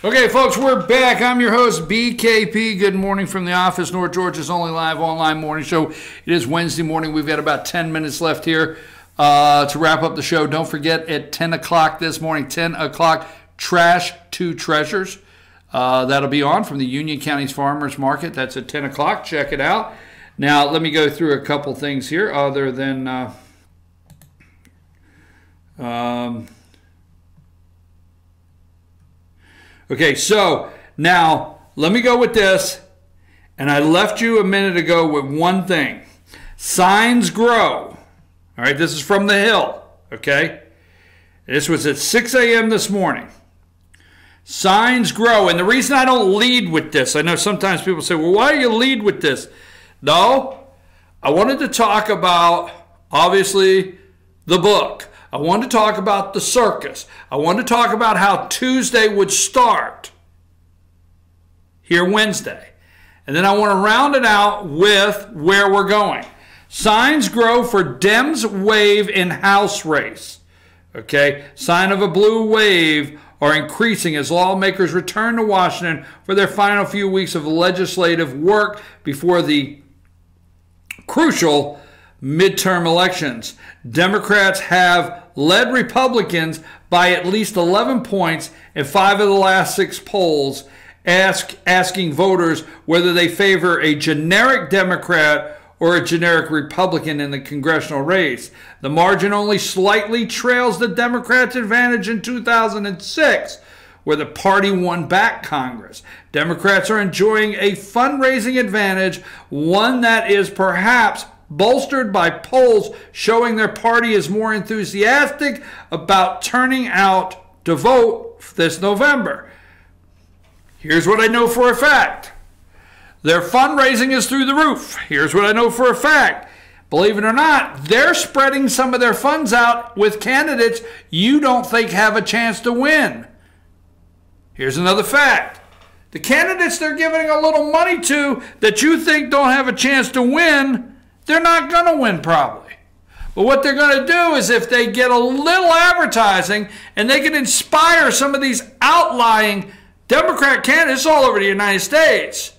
Okay, folks, we're back. I'm your host, BKP. Good morning from the office, North Georgia's only live online morning show. It is Wednesday morning. We've got about 10 minutes left here to wrap up the show. Don't forget, at 10 o'clock this morning, 10 o'clock, Trash to Treasures. That'll be on from the Union County's Farmers Market. That's at 10 o'clock. Check it out. Now, let me go through a couple things here other than... Okay, so now let me go with this. And I left you a minute ago with one thing. Signs grow. All right, this is from the Hill. Okay, this was at 6 a.m. this morning. Signs grow. And the reason I don't lead with this, I know sometimes people say, well, why do you lead with this? No, I wanted to talk about, obviously, the book. I wanted to talk about the circus. I wanted to talk about how Tuesday would start here Wednesday. And then I want to round it out with where we're going. Signs grow for Dems wave in House race. Okay, sign of a blue wave are increasing as lawmakers return to Washington for their final few weeks of legislative work before the crucial midterm elections. Democrats have led Republicans by at least 11 points in 5 of the last 6 polls, asking voters whether they favor a generic Democrat or a generic Republican in the congressional race. The margin only slightly trails the Democrats' advantage in 2006, where the party won back Congress. Democrats are enjoying a fundraising advantage, one that is perhaps bolstered by polls showing their party is more enthusiastic about turning out to vote this November. Here's what I know for a fact. Their fundraising is through the roof. Here's what I know for a fact. Believe it or not, they're spreading some of their funds out with candidates you don't think have a chance to win. Here's another fact. The candidates they're giving a little money to that you think don't have a chance to win, they're not going to win probably. But what they're going to do is if they get a little advertising and they can inspire some of these outlying Democrat candidates all over the United States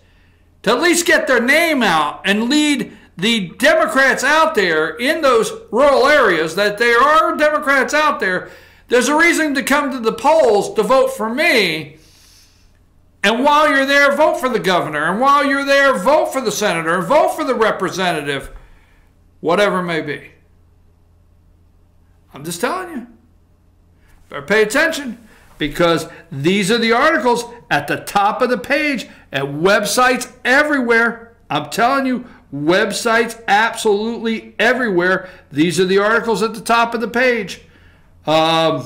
to at least get their name out and lead the Democrats out there in those rural areas, that there are Democrats out there, there's a reason to come to the polls to vote for me. And while you're there, vote for the governor. And while you're there, vote for the senator. And vote for the representative. Whatever it may be. I'm just telling you. Better pay attention. Because these are the articles at the top of the page at websites everywhere. I'm telling you, websites absolutely everywhere. These are the articles at the top of the page. Let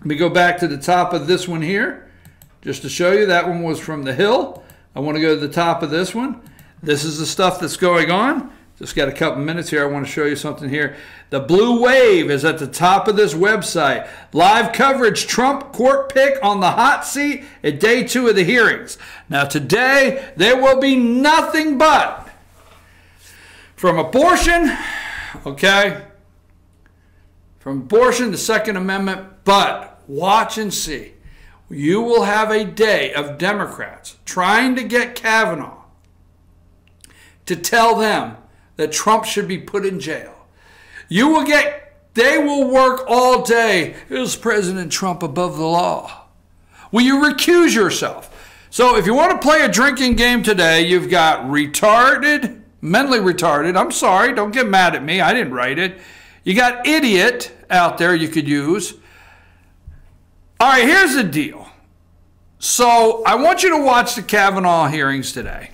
me go back to the top of this one here. Just to show you, that one was from the Hill. I want to go to the top of this one. This is the stuff that's going on. Just got a couple minutes here. I want to show you something here. The blue wave is at the top of this website. Live coverage, Trump court pick on the hot seat at day 2 of the hearings. Now today, there will be nothing but from abortion, okay, from abortion to Second Amendment, but watch and see. You will have a day of Democrats trying to get Kavanaugh to tell them that Trump should be put in jail. They will work all day. Is President Trump above the law? Will you recuse yourself? So if you want to play a drinking game today, you've got retarded, mentally retarded. I'm sorry, don't get mad at me. I didn't write it. You got idiot out there you could use. All right, here's the deal. So I want you to watch the Kavanaugh hearings today.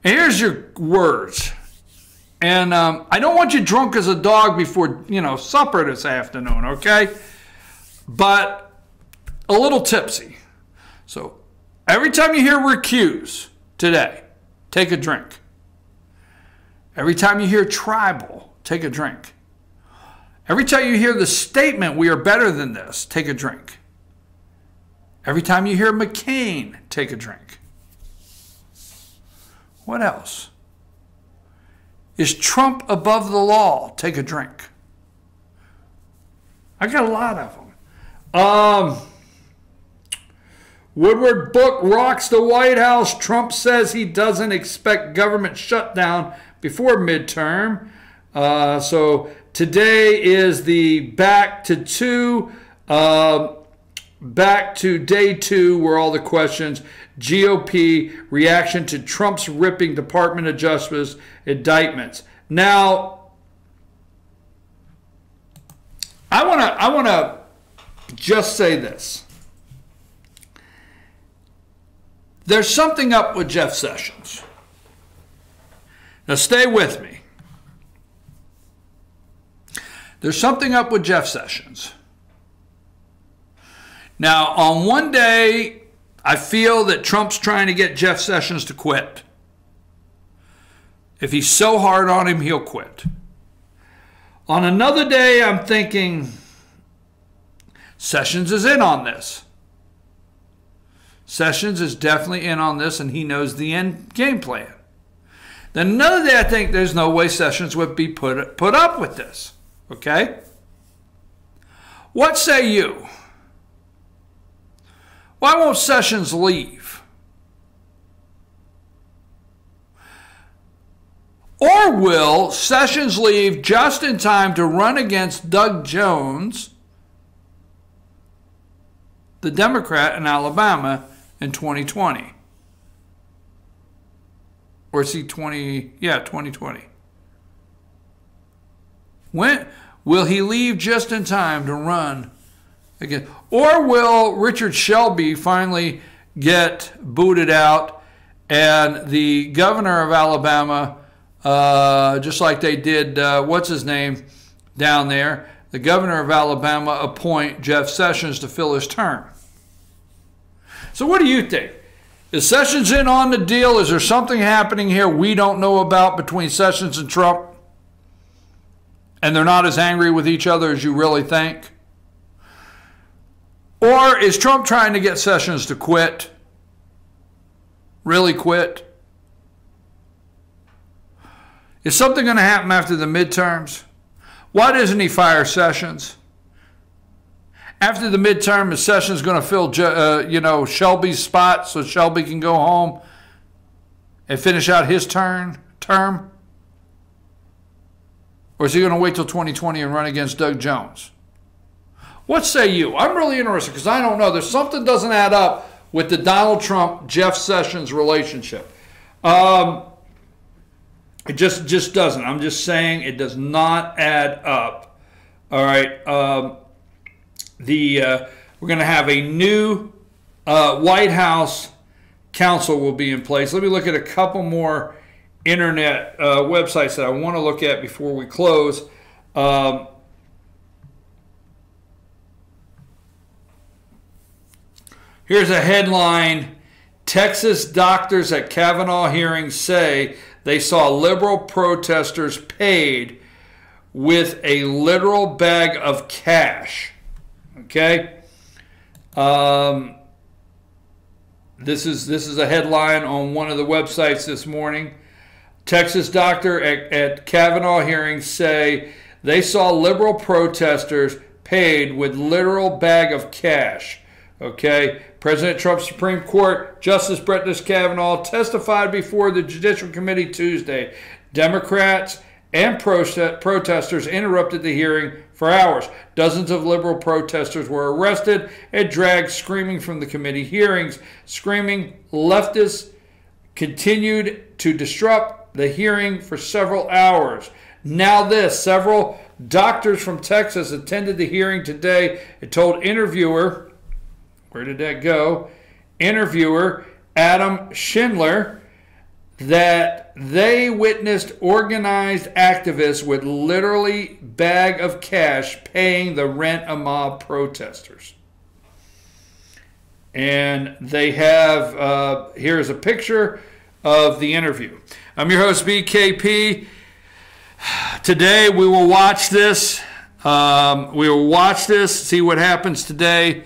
And here's your words. And I don't want you drunk as a dog before, supper this afternoon, okay? But a little tipsy. So every time you hear recuse today, take a drink. Every time you hear tribal, take a drink. Every time you hear the statement, we are better than this, take a drink. Every time you hear McCain, take a drink. What else? Is Trump above the law? Take a drink. I got a lot of them. Woodward book rocks the White House. Trump says he doesn't expect government shutdown before midterm. So today is the back to day 2 where all the questions. GOP reaction to Trump's ripping Department of Justice indictments. Now, I want to just say this. There's something up with Jeff Sessions. Now stay with me. There's something up with Jeff Sessions. Now, on one day, I feel that Trump's trying to get Jeff Sessions to quit. If he's so hard on him, he'll quit. On another day, I'm thinking Sessions is in on this. Sessions is definitely in on this, and he knows the end game plan. Then another day, I think there's no way Sessions would be put up with this. Okay? What say you? Why won't Sessions leave? Or will Sessions leave just in time to run against Doug Jones, the Democrat in Alabama, in 2020? Or is he 2020. When will he leave just in time to run again? Or will Richard Shelby finally get booted out and the governor of Alabama, just like they did, what's his name down there, the governor of Alabama appoint Jeff Sessions to fill his term? So what do you think? Is Sessions in on the deal? Is there something happening here we don't know about between Sessions and Trump? And they're not as angry with each other as you really think? Or is Trump trying to get Sessions to quit? Really quit? Is something going to happen after the midterms? Why doesn't he fire Sessions? After the midterm, is Sessions going to fill Shelby's spot so Shelby can go home and finish out his term? Or is he going to wait till 2020 and run against Doug Jones? What say you? I'm really interested because I don't know. There's something doesn't add up with the Donald Trump-Jeff Sessions relationship. It just doesn't. I'm just saying it does not add up. All right. We're going to have a new White House counsel will be in place. Let me look at a couple more internet websites that I want to look at before we close. Here's a headline. Texas doctors at Kavanaugh hearings say they saw liberal protesters paid with a literal bag of cash. Okay? This is a headline on one of the websites this morning. Texas doctor at Kavanaugh hearings say they saw liberal protesters paid with literal bag of cash. Okay? President Trump's Supreme Court Justice Brett Kavanaugh testified before the Judicial Committee Tuesday. Democrats and protesters interrupted the hearing for hours. Dozens of liberal protesters were arrested and dragged screaming from the committee hearings. Screaming leftists continued to disrupt the hearing for several hours. Now this, several doctors from Texas attended the hearing today and told interviewer, where did that go? Interviewer Adam Schindler that they witnessed organized activists with literally bag of cash paying the rent of mob protesters. And they have, here's a picture of the interview. I'm your host, BKP. Today we will watch this. We will watch this, see what happens today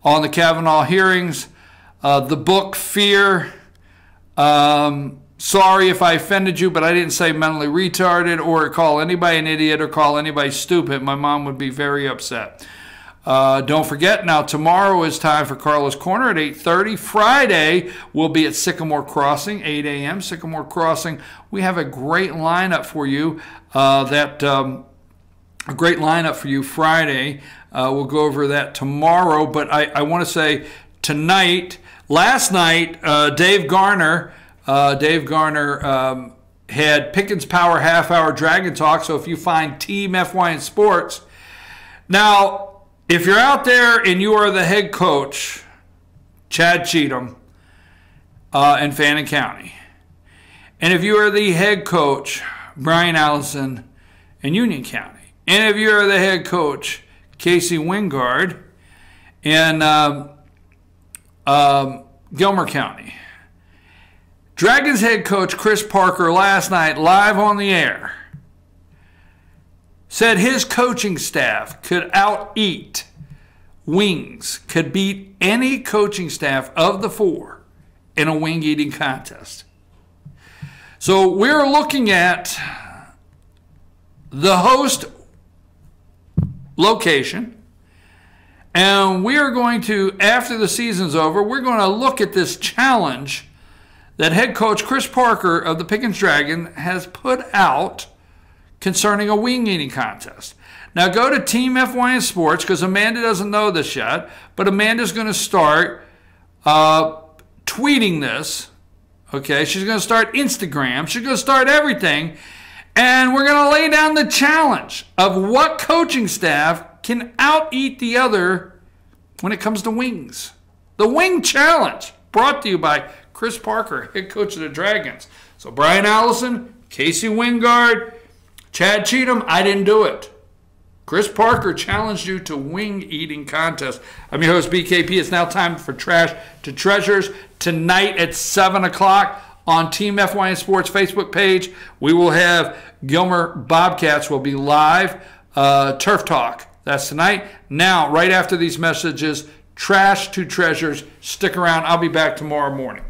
on the Kavanaugh hearings. The book Fear. Sorry if I offended you, but I didn't say mentally retarded or call anybody an idiot or call anybody stupid. My mom would be very upset. Don't forget, now tomorrow is time for Carla's Corner at 8:30. Friday, we'll be at Sycamore Crossing, 8 a.m. Sycamore Crossing. We have a great lineup for you. A great lineup for you Friday. We'll go over that tomorrow. But I want to say tonight, last night, Dave Garner had Pickens Power half-hour Dragon Talk. So if you find Team FYN Sports. Now, if you're out there and you are the head coach, Chad Cheatham, in Fannin County, and if you are the head coach, Brian Allison, in Union County, and if you are the head coach, Casey Wingard, in Gilmer County, Dragons head coach Chris Parker last night, live on the air, said his coaching staff could out-eat wings, could beat any coaching staff of the four in a wing eating contest. So we're looking at the host location, and we are going to, after the season's over, we're going to look at this challenge that head coach Chris Parker of the Pickens Dragon has put out concerning a wing eating contest. Now go to Team FYN Sports, because Amanda doesn't know this yet, but Amanda's going to start tweeting this. Okay, she's going to start Instagram. She's going to start everything, and we're going to lay down the challenge of what coaching staff can out-eat the other when it comes to wings. The Wing Challenge, brought to you by Chris Parker, head coach of the Dragons. So Brian Allison, Casey Wingard, Chad Cheatham, I didn't do it. Chris Parker challenged you to wing eating contest. I'm your host, BKP. It's now time for Trash to Treasures. Tonight at 7 o'clock on Team FYN Sports Facebook page, we will have Gilmer Bobcats will be live. Turf Talk. That's tonight. Now, right after these messages, Trash to Treasures. Stick around. I'll be back tomorrow morning.